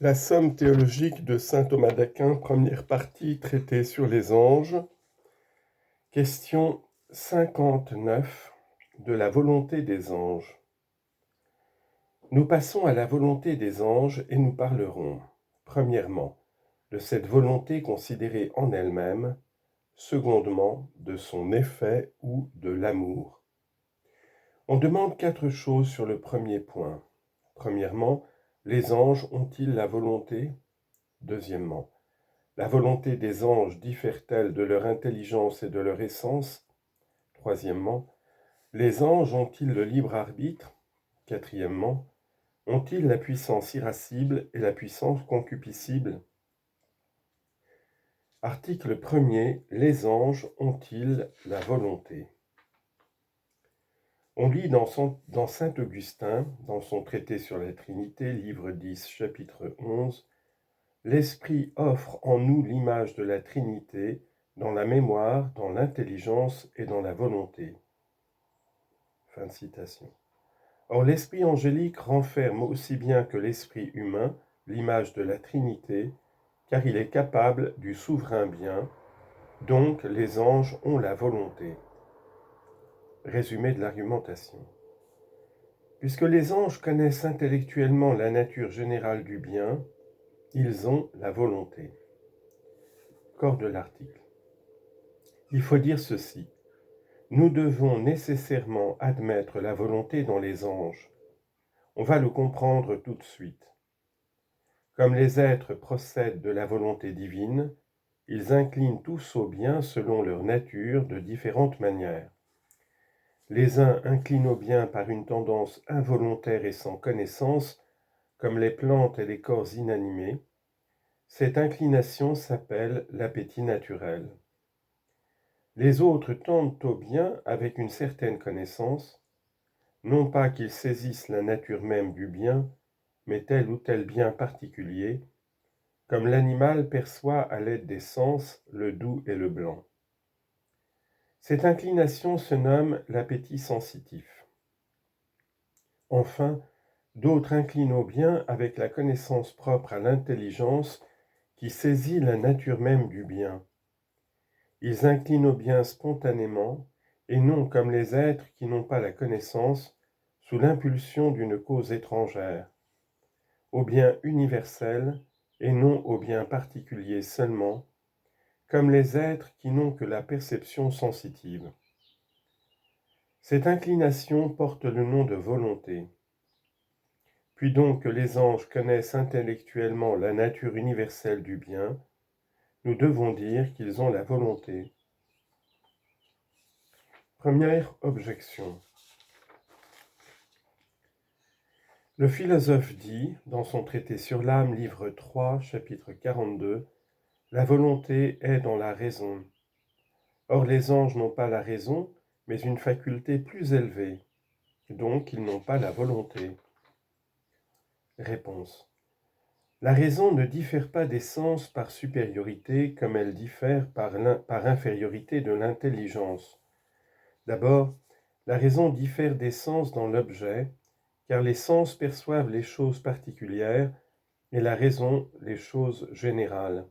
La somme théologique de saint Thomas d'Aquin, première partie, traité sur les anges. Question 59 de la volonté des anges. Nous passons à la volonté des anges et nous parlerons, premièrement, de cette volonté considérée en elle-même, secondement, de son effet ou de l'amour. On demande 4 choses sur le premier point. Premièrement, les anges ont-ils la volonté ? Deuxièmement, la volonté des anges diffère-t-elle de leur intelligence et de leur essence ? Troisièmement, les anges ont-ils le libre arbitre ? Quatrièmement, ont-ils la puissance irascible et la puissance concupiscible ? Article 1er. Les anges ont-ils la volonté ? On lit dans saint Augustin, dans son traité sur la Trinité, livre 10, chapitre 11, « L'Esprit offre en nous l'image de la Trinité dans la mémoire, dans l'intelligence et dans la volonté. » Fin de citation. Or, l'Esprit angélique renferme aussi bien que l'Esprit humain l'image de la Trinité, car il est capable du souverain bien, donc les anges ont la volonté. Résumé de l'argumentation. Puisque les anges connaissent intellectuellement la nature générale du bien, ils ont la volonté. Corps de l'article. Il faut dire ceci. Nous devons nécessairement admettre la volonté dans les anges. On va le comprendre tout de suite. Comme les êtres procèdent de la volonté divine, ils inclinent tous au bien selon leur nature de différentes manières. Les uns inclinent au bien par une tendance involontaire et sans connaissance, comme les plantes et les corps inanimés. Cette inclination s'appelle l'appétit naturel. Les autres tendent au bien avec une certaine connaissance, non pas qu'ils saisissent la nature même du bien, mais tel ou tel bien particulier, comme l'animal perçoit à l'aide des sens le doux et le blanc. Cette inclination se nomme l'appétit sensitif. Enfin, d'autres inclinent au bien avec la connaissance propre à l'intelligence qui saisit la nature même du bien. Ils inclinent au bien spontanément, et non comme les êtres qui n'ont pas la connaissance, sous l'impulsion d'une cause étrangère, au bien universel et non au bien particulier seulement, comme les êtres qui n'ont que la perception sensitive. Cette inclination porte le nom de volonté. Puis donc que les anges connaissent intellectuellement la nature universelle du bien, nous devons dire qu'ils ont la volonté. Première objection. Le philosophe dit, dans son traité sur l'âme, livre 3, chapitre 42, « La volonté est dans la raison. » Or les anges n'ont pas la raison, mais une faculté plus élevée. Donc ils n'ont pas la volonté. Réponse. La raison ne diffère pas des sens par supériorité comme elle diffère par infériorité de l'intelligence. D'abord, la raison diffère des sens dans l'objet, car les sens perçoivent les choses particulières et la raison les choses générales.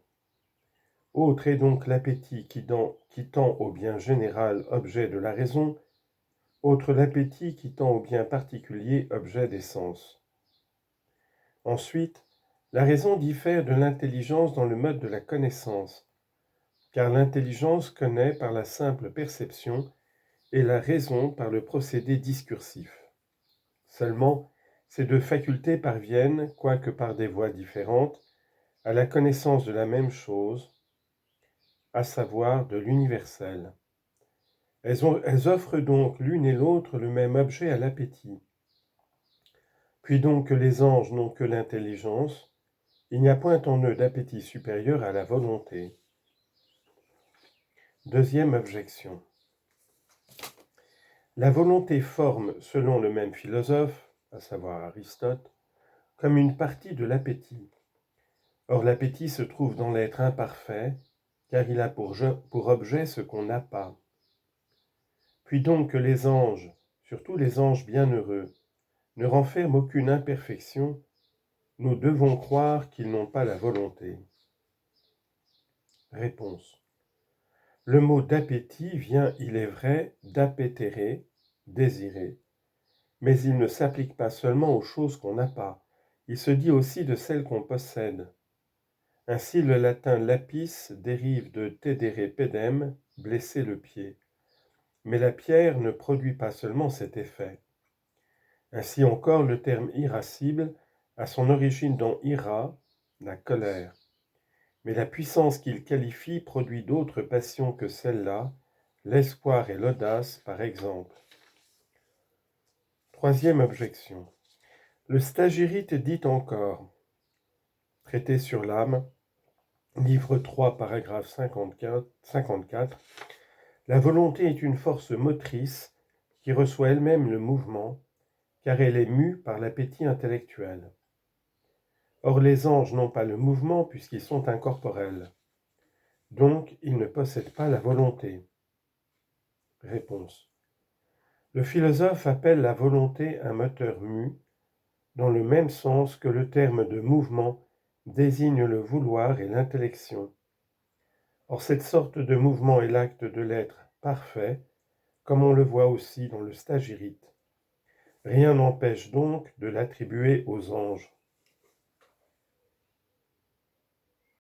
Autre est donc l'appétit qui tend au bien général, objet de la raison, autre l'appétit qui tend au bien particulier, objet des sens. Ensuite, la raison diffère de l'intelligence dans le mode de la connaissance, car l'intelligence connaît par la simple perception et la raison par le procédé discursif. Seulement, ces deux facultés parviennent, quoique par des voies différentes, à la connaissance de la même chose, à savoir de l'universel. Elles offrent donc l'une et l'autre le même objet à l'appétit. Puis donc que les anges n'ont que l'intelligence, il n'y a point en eux d'appétit supérieur à la volonté. Deuxième objection. La volonté forme, selon le même philosophe, à savoir Aristote, comme une partie de l'appétit. Or l'appétit se trouve dans l'être imparfait, car il a pour objet ce qu'on n'a pas. Puis donc que les anges, surtout les anges bienheureux, ne renferment aucune imperfection, nous devons croire qu'ils n'ont pas la volonté. Réponse. Le mot d'appétit vient, il est vrai, d'appettere, désirer, mais il ne s'applique pas seulement aux choses qu'on n'a pas, il se dit aussi de celles qu'on possède. Ainsi le latin lapis dérive de tedere pedem, blesser le pied. Mais la pierre ne produit pas seulement cet effet. Ainsi encore le terme irascible a son origine dans ira, la colère. Mais la puissance qu'il qualifie produit d'autres passions que celle-là, l'espoir et l'audace par exemple. Troisième objection. Le stagirite dit encore, traité sur l'âme, livre 3, paragraphe 54, la volonté est une force motrice qui reçoit elle-même le mouvement, car elle est mue par l'appétit intellectuel. Or les anges n'ont pas le mouvement puisqu'ils sont incorporels. Donc ils ne possèdent pas la volonté. Réponse. Le philosophe appelle la volonté un moteur mu, dans le même sens que le terme de mouvement désigne le vouloir et l'intellection. Or cette sorte de mouvement est l'acte de l'être parfait, comme on le voit aussi dans le stagirite. Rien n'empêche donc de l'attribuer aux anges.